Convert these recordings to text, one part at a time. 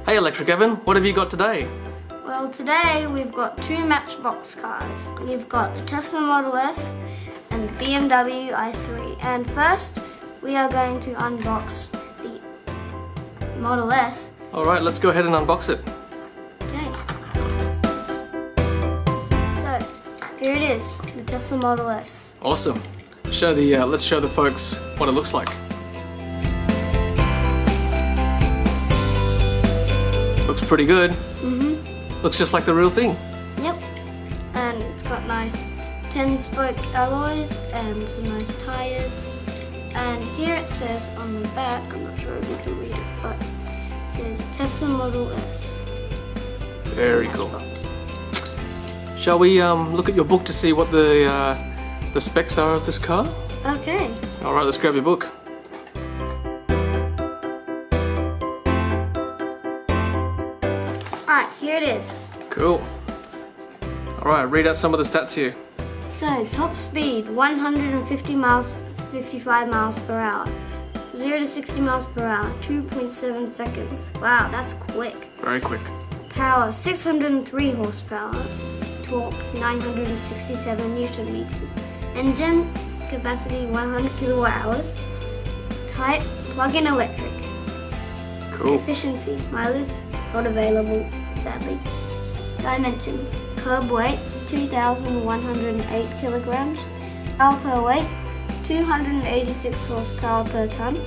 Hey Electric Evan, what have you got today? Well, today we've got two Matchbox cars. We've got the Tesla Model S and the BMW i3. And first, we are going to unbox the Model S. Alright, let's go ahead and unbox it. Okay. So, here it is, the Tesla Model S. Awesome. Let's show the folks what it looks like. Looks pretty good. Looks just like the real thing. Yep. And it's got nice 10-spoke alloys and some nice tires. And here it says on the back, I'm not sure if you can read it, but it says Tesla Model S. Very cool. Shall we look at your book to see what the specs are of this car? Okay. Alright, let's grab your book. Alright, here it is. Cool. Alright, read out some of the stats here. So, top speed 150 miles, 55 miles per hour. 0 to 60 miles per hour, 2.7 seconds. Wow, that's quick. Very quick. Power 603 horsepower. Torque 967 newton meters. Engine capacity 100 kilowatt hours. Type plug-in electric. Cool. Efficiency mileage not available, sadly. Dimensions: curb weight 2,108 kilograms. Power per weight 286 horsepower per ton.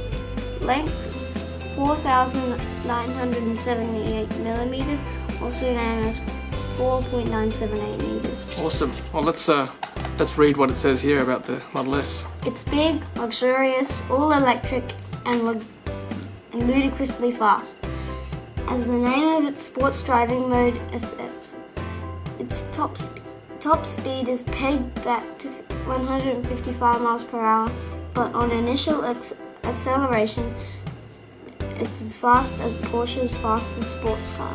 Length 4,978 millimeters, also known as 4.978 meters. Awesome. Well, let's read what it says here about the Model S. It's big, luxurious, all electric, and ludicrously fast. As the name of its sports driving mode asserts, its top speed is pegged back to 155 miles per hour, but on initial acceleration, it's as fast as Porsche's fastest sports car.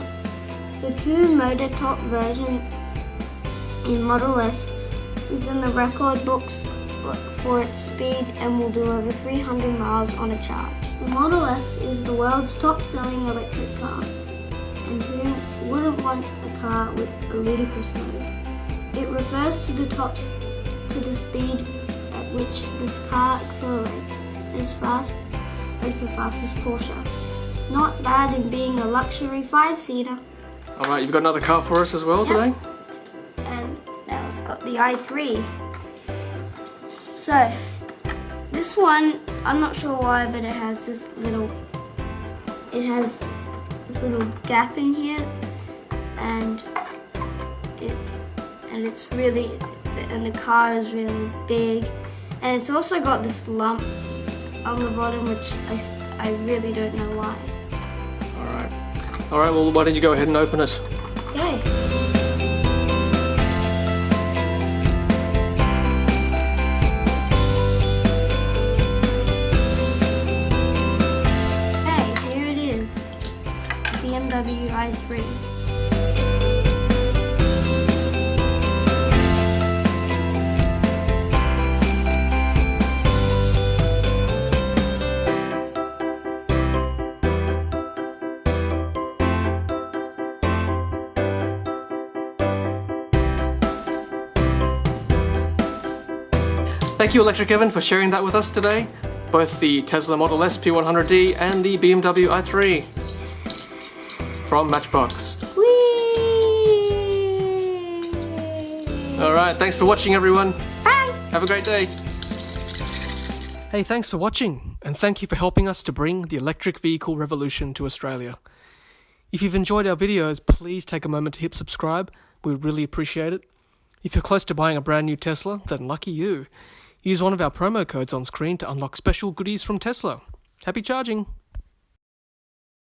The two-motor top version in Model S is in the record books for its speed and will do over 300 miles on a charge. The Model S is the world's top-selling electric car, and who wouldn't want a car with a ludicrous mode? It refers to the speed at which this car accelerates, as fast as the fastest Porsche. Not bad in being a luxury 5-seater. Alright, you've got another car for us as well today? And now I've got the i3. So, this one, I'm not sure why, but it has this little gap in here, and the car is really big, and it's also got this lump on the bottom, which I really don't know why. Alright, well, why don't you go ahead and open it? Okay. Okay, here it is. BMW i3. Thank you, Electric Evan, for sharing that with us today. Both the Tesla Model S P100D and the BMW i3 from Matchbox. Whee! Alright, thanks for watching, everyone. Bye! Have a great day. Hey, thanks for watching, and thank you for helping us to bring the electric vehicle revolution to Australia. If you've enjoyed our videos, please take a moment to hit subscribe. We would really appreciate it. If you're close to buying a brand new Tesla, then lucky you. Use one of our promo codes on screen to unlock special goodies from Tesla. Happy charging!